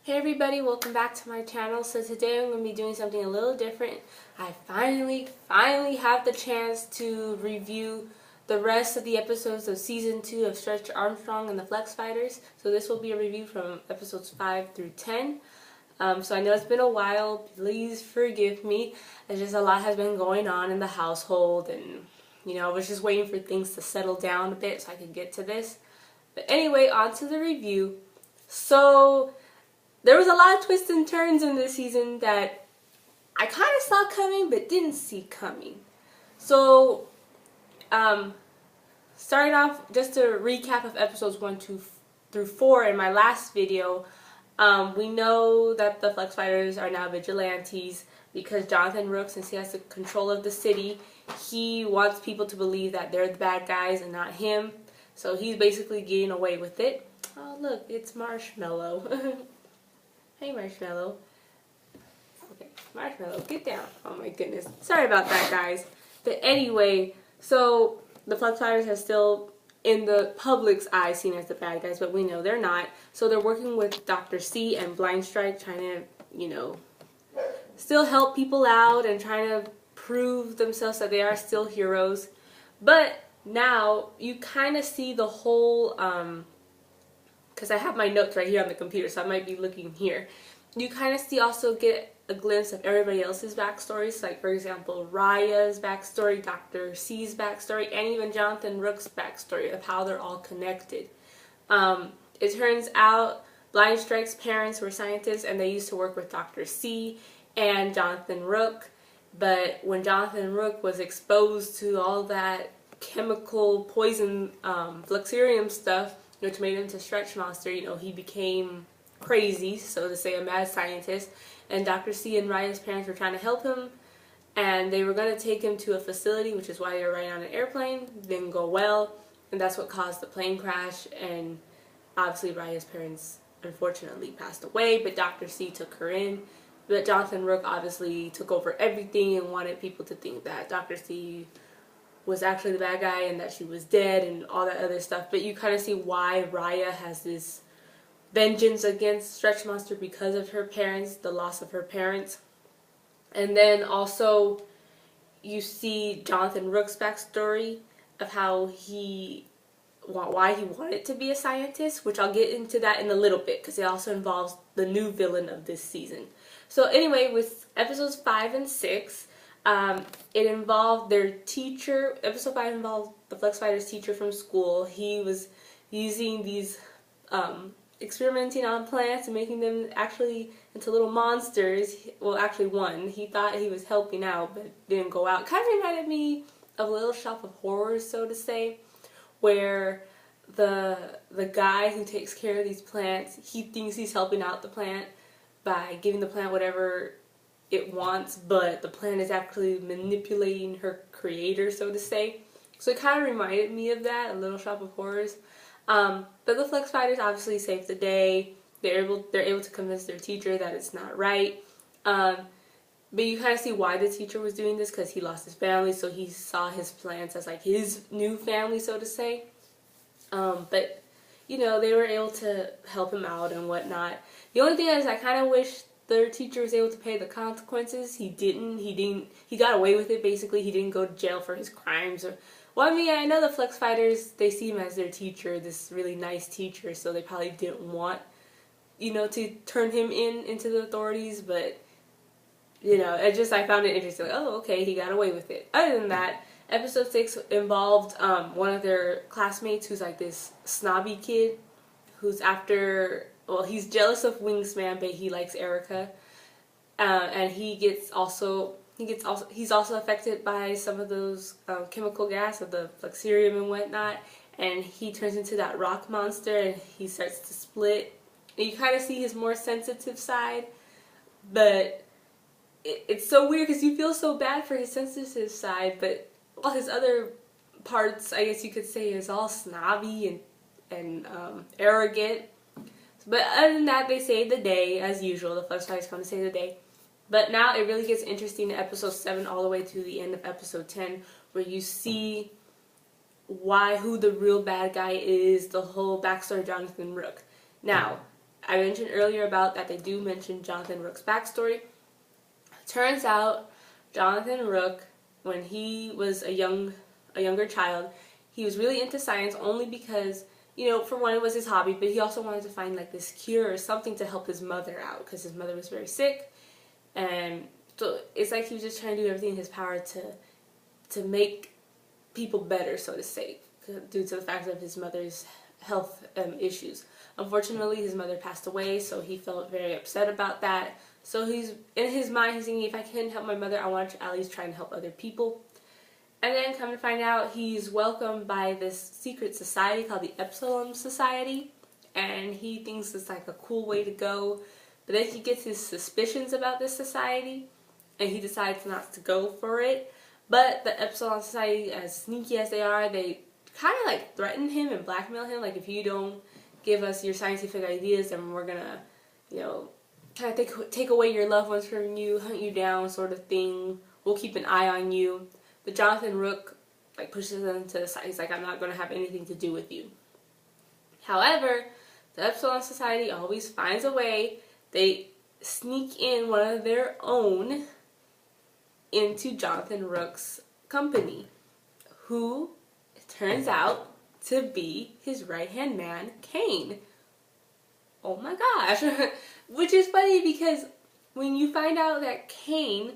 Hey everybody, welcome back to my channel. So today I'm going to be doing something a little different. I finally have the chance to review the rest of the episodes of Season 2 of Stretch Armstrong and the Flex Fighters. So this will be a review from episodes 5 through 10. So I know it's been a while, please forgive me. It's just a lot has been going on in the household and I was just waiting for things to settle down a bit so I could get to this. But anyway, on to the review. So there was a lot of twists and turns in this season that I kind of saw coming but didn't see coming. So, starting off, just a recap of episodes 1 through 4 in my last video, we know that the Flex Fighters are now vigilantes because Jonathan Rook, since he has the control of the city, he wants people to believe that they're the bad guys and not him. So he's basically getting away with it. Oh look, it's Marshmallow. Hey Marshmallow. Okay, Marshmallow, get down. Oh my goodness. Sorry about that, guys. But anyway, so the Flex Fighters are still in the public's eye seen as the bad guys, but we know they're not. So they're working with Dr. C and Blind Strike, trying to, still help people out and trying to prove themselves that they are still heroes. But now you kind of see the whole, because I have my notes right here on the computer, so I might be looking here. You kind of also get a glimpse of everybody else's backstories, like for example, Raya's backstory, Dr. C's backstory, and even Jonathan Rook's backstory of how they're all connected. It turns out Blind Strike's parents were scientists and they used to work with Dr. C and Jonathan Rook, but when Jonathan Rook was exposed to all that chemical poison fluxurium stuff, which made him to Stretch Monster, he became crazy, so to say, a mad scientist. And Dr. C and Raya's parents were trying to help him, and they were going to take him to a facility, which is why they were riding on an airplane. Didn't go well, and that's what caused the plane crash. And obviously Raya's parents unfortunately passed away, but Dr. C took her in. But Jonathan Rook obviously took over everything and wanted people to think that Dr. C was actually the bad guy and that she was dead and all that other stuff. But you kind of see why Raya has this vengeance against Stretch Monster because of her parents, the loss of her parents. And then also you see Jonathan Rook's backstory of how why he wanted to be a scientist, which I'll get into that in a little bit because it also involves the new villain of this season. So anyway, with episodes 5 and 6, it involved their teacher. Episode 5 involved the Flex Fighters teacher from school. He was using these, experimenting on plants and making them actually into little monsters. Well, actually one. He thought he was helping out, but didn't go out. Kind of reminded me of a Little Shop of Horrors, so to say, where the guy who takes care of these plants, he thinks he's helping out the plant by giving the plant whatever it wants, but the plant is actually manipulating her creator, so to say. So it kind of reminded me of that, a Little Shop of Horrors. But the Flex Fighters obviously saved the day. They're able to convince their teacher that it's not right. But you kind of see why the teacher was doing this, because he lost his family, so he saw his plants as like his new family, so to say. But they were able to help him out and whatnot. The only thing is I kind of wish their teacher was able to pay the consequences. He didn't. He got away with it, basically. He didn't go to jail for his crimes. Well, I mean, I know the Flex Fighters, they see him as their teacher, this really nice teacher, so they probably didn't want, to turn him into the authorities, but, I found it interesting. Like, oh, okay, he got away with it. Other than that, episode 6 involved one of their classmates who's like this snobby kid who's he's jealous of Wingsman, but he likes Erica, and he's also affected by some of those chemical gas of the fluxurium and whatnot, and he turns into that rock monster and he starts to split. And you kind of see his more sensitive side, but it's so weird because you feel so bad for his sensitive side, but all his other parts, I guess you could say, is all snobby and arrogant. But other than that, they saved the day, as usual. The Flex Fighters come to save the day. But now it really gets interesting in episode 7 all the way to the end of episode 10, where you see who the real bad guy is, the whole backstory of Jonathan Rook. Now, I mentioned earlier about that they do mention Jonathan Rook's backstory. Turns out Jonathan Rook, when he was a younger child, he was really into science only because, you know, for one, it was his hobby, but he also wanted to find like this cure or something to help his mother out because his mother was very sick. And so it's like he was just trying to do everything in his power to make people better, so to say, due to the fact of his mother's health issues. Unfortunately, his mother passed away, so he felt very upset about that. So he's, in his mind, he's thinking, if I couldn't help my mother, I want to at least try and help other people. And then come to find out, he's welcomed by this secret society called the Epsilon Society, and he thinks it's like a cool way to go. But then he gets his suspicions about this society, and he decides not to go for it. But the Epsilon Society, as sneaky as they are, they kind of like threaten him and blackmail him. Like, if you don't give us your scientific ideas, then we're gonna, you know, kind of take away your loved ones from you, hunt you down, sort of thing. We'll keep an eye on you. But Jonathan Rook like pushes them to the side. He's like, I'm not going to have anything to do with you. However, the Epsilon Society always finds a way. They sneak in one of their own into Jonathan Rook's company, who it turns out to be his right-hand man, Kane. Oh my gosh. Which is funny because when you find out that Kane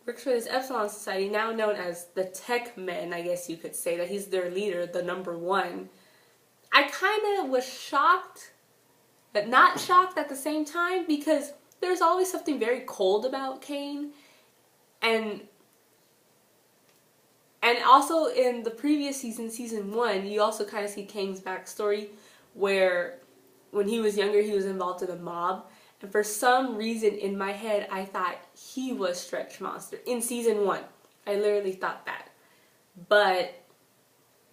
works for this Epsilon Society, now known as the Tech Men, I guess you could say, that he's their leader, the number one, I kind of was shocked, but not shocked at the same time, because there's always something very cold about Kane. And also in the previous season, season 1, you also kind of see Kane's backstory, where when he was younger, he was involved in a mob. And for some reason in my head, I thought he was Stretch Monster in season 1. I literally thought that. But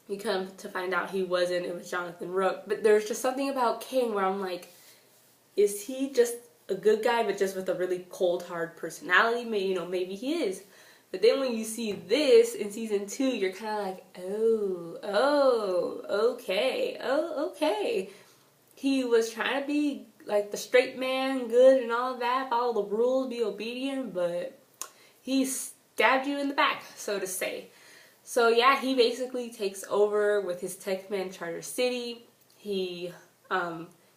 we come to find out he wasn't. It was Jonathan Rook. But there's just something about Kane where I'm like, is he just a good guy but just with a really cold, hard personality? Maybe, you know, maybe he is. But then when you see this in season 2, you're kind of like, okay. He was trying to be like the straight man, good and all that, follow the rules, be obedient, but he stabbed you in the back, so to say. So yeah, he basically takes over with his Techman Charter City. He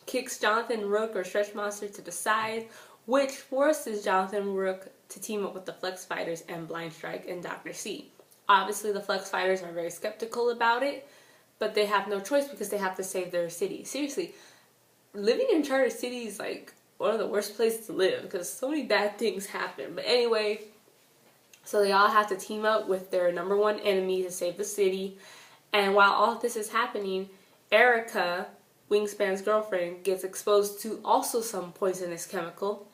kicks Jonathan Rook or Stretch Monster to the side, which forces Jonathan Rook to team up with the Flex Fighters and Blind Strike and Dr. C. Obviously the Flex Fighters are very skeptical about it, but they have no choice because they have to save their city. Seriously, living in Charter City is like one of the worst places to live because so many bad things happen. But anyway, so they all have to team up with their number one enemy to save the city. And while all of this is happening, Erica, Wingspan's girlfriend, gets exposed to also some poisonous chemical.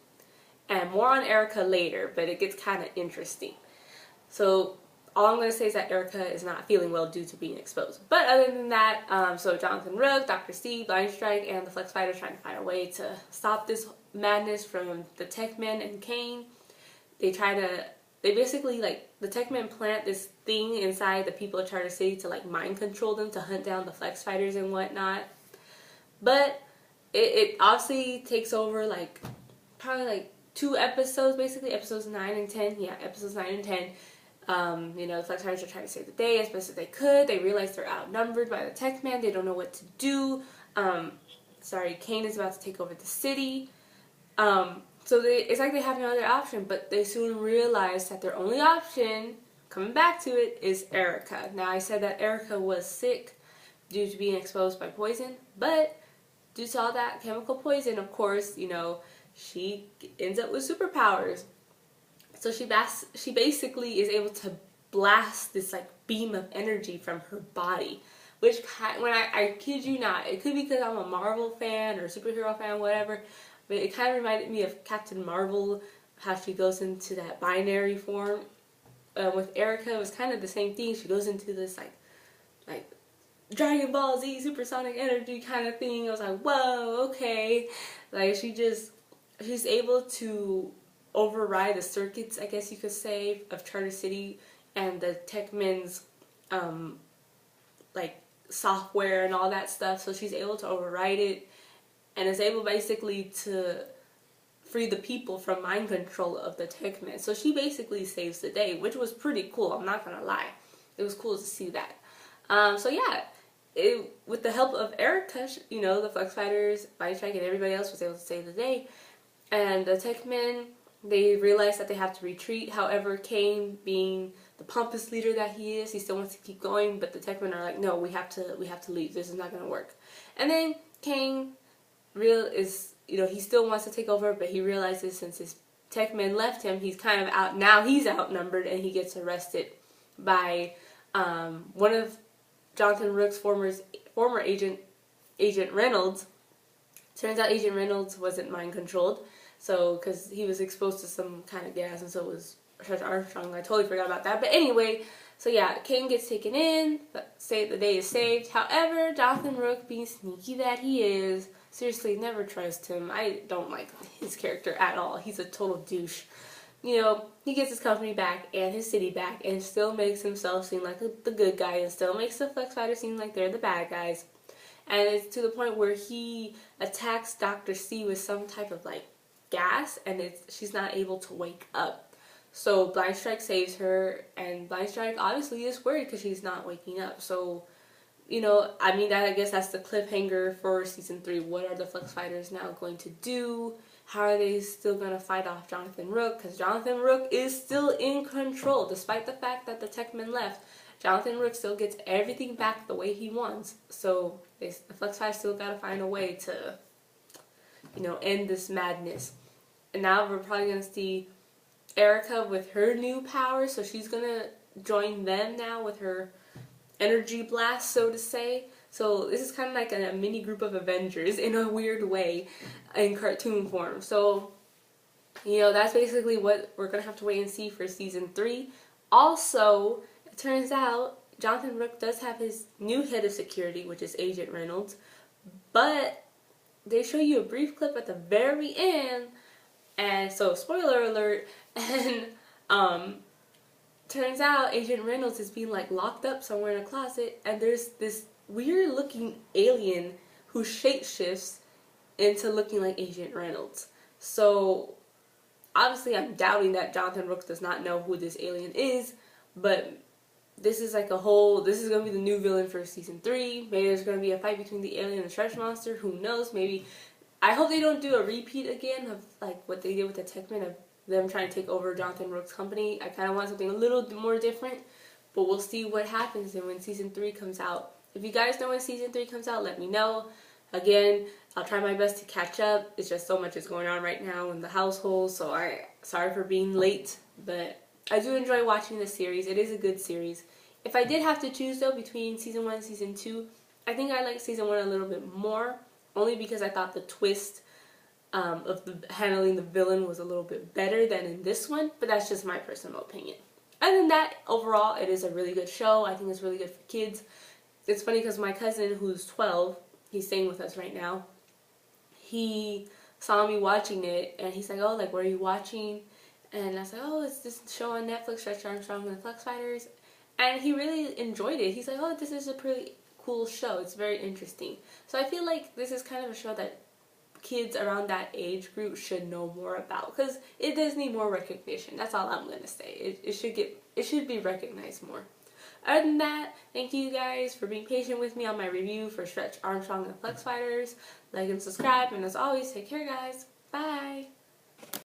And more on Erica later, but it gets kind of interesting. So all I'm going to say is that Erica is not feeling well due to being exposed. But other than that, so Jonathan Rook, Dr. C, Blind Strike, and the Flex Fighters trying to find a way to stop this madness from the Tech Men and Kane. They basically, like, the Tech Men plant this thing inside the people of Charter City to, like, mind control them, to hunt down the Flex Fighters and whatnot. But it obviously takes over, like, probably, like, 2 episodes, basically, episodes 9 and 10. Yeah, episodes 9 and 10. You know, the Flex Fighters are trying to save the day as best as they could. They realize they're outnumbered by the Tech Man. They don't know what to do. Kane is about to take over the city. So it's like they have no other option, but they soon realize that their only option, coming back to it, is Erica. Now, I said that Erica was sick due to being exposed by poison, but due to all that chemical poison, of course, you know, she ends up with superpowers. So she basically is able to blast this like beam of energy from her body, which when I kid you not, it could be because I'm a Marvel fan or a superhero fan, whatever, but it kind of reminded me of Captain Marvel, how she goes into that binary form. With Erica, it was kind of the same thing. She goes into this like Dragon Ball Z supersonic energy kind of thing. I was like, whoa, okay. Like she's able to override the circuits, I guess you could say, of Charter City and the Techmen's like software and all that stuff. So she's able to override it and is able basically to free the people from mind control of the tech men. So she basically saves the day, which was pretty cool. I'm not gonna lie, it was cool to see that. So yeah, with the help of Erica, you know, the Flex Fighters, Blind Strike, and everybody else was able to save the day. And the tech men, they realized that they have to retreat. However, Kane, being the pompous leader that he is, he still wants to keep going. But the tech men are like, no, we have to leave. This is not gonna work. And then Kane he still wants to take over, but he realizes since his tech men left him, he's kind of out now. He's outnumbered, and he gets arrested by one of Jonathan Rook's former agent Reynolds. Turns out Agent Reynolds wasn't mind controlled, so because he was exposed to some kind of gas, and so was Stretch Armstrong. I totally forgot about that. But anyway, so yeah, Kane gets taken in. The day is saved. However, Jonathan Rook, being sneaky that he is, seriously, never trust him. I don't like his character at all. He's a total douche. You know, he gets his company back and his city back, and still makes himself seem like the good guy, and still makes the Flex Fighters seem like they're the bad guys. And it's to the point where he attacks Dr. C with some type of like gas, and she's not able to wake up. So Blind Strike saves her, and Blind Strike obviously is worried because she's not waking up. So, you know, I mean, I guess that's the cliffhanger for season 3. What are the Flex Fighters now going to do? How are they still going to fight off Jonathan Rook? Because Jonathan Rook is still in control, despite the fact that the tech men left. Jonathan Rook still gets everything back the way he wants. So the Flex Fighters still got to find a way to, you know, end this madness. And now we're probably going to see Erica with her new power. So she's going to join them now with her energy blast, so to say. So this is kind of like a mini group of Avengers in a weird way in cartoon form. So, you know, that's basically what we're going to have to wait and see for season 3. Also, it turns out Jonathan Rook does have his new head of security, which is Agent Reynolds. But they show you a brief clip at the very end. And so, spoiler alert, and turns out Agent Reynolds is being like locked up somewhere in a closet, and there's this weird looking alien who shapeshifts into looking like Agent Reynolds. So obviously I'm doubting that Jonathan Rook does not know who this alien is, but this is like this is going to be the new villain for season 3. Maybe there's going to be a fight between the alien and the Stretch Monster, who knows. Maybe, I hope they don't do a repeat again of like what they did with the tech men, of them trying to take over Jonathan Rook's company. I kind of want something a little more different, but we'll see what happens and when season 3 comes out. If you guys know when season 3 comes out, let me know. Again, I'll try my best to catch up. It's just so much is going on right now in the household, so sorry for being late, but I do enjoy watching this series. It is a good series. If I did have to choose though between season 1 and season 2, I think I like season 1 a little bit more, only because I thought the twist of handling the villain was a little bit better than in this one, but that's just my personal opinion. Other than that, overall, it is a really good show. I think it's really good for kids. It's funny because my cousin, who's 12, he's staying with us right now, he saw me watching it, and he's like, oh, like, what are you watching? And I was like, oh, it's this show on Netflix, Stretch Armstrong and the Flex Fighters. And he really enjoyed it. He's like, oh, this is a pretty cool show. It's very interesting. So I feel like this is kind of a show that kids around that age group should know more about, because it does need more recognition. That's all I'm going to say. It should be recognized more. Other than that, thank you guys for being patient with me on my review for Stretch Armstrong and Flex Fighters. Like and subscribe, and as always, take care, guys. Bye!